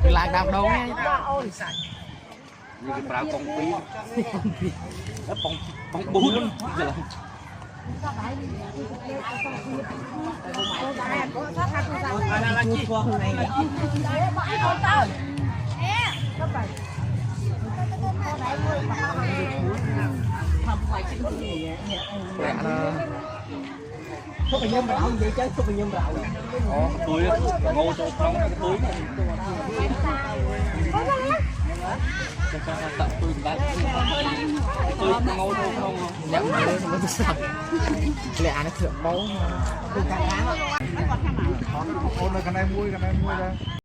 lại đạp đâu nghe như cái brao bông pí bông bún luôn thuốc nhâm rau vậy chứ thuốc nhâm rau túi ngô cho nóng cái túi tận túi bát túi ngô cho không nhận mà lên nó sạch lẹ nó thượng bố ôn là cái này mua ra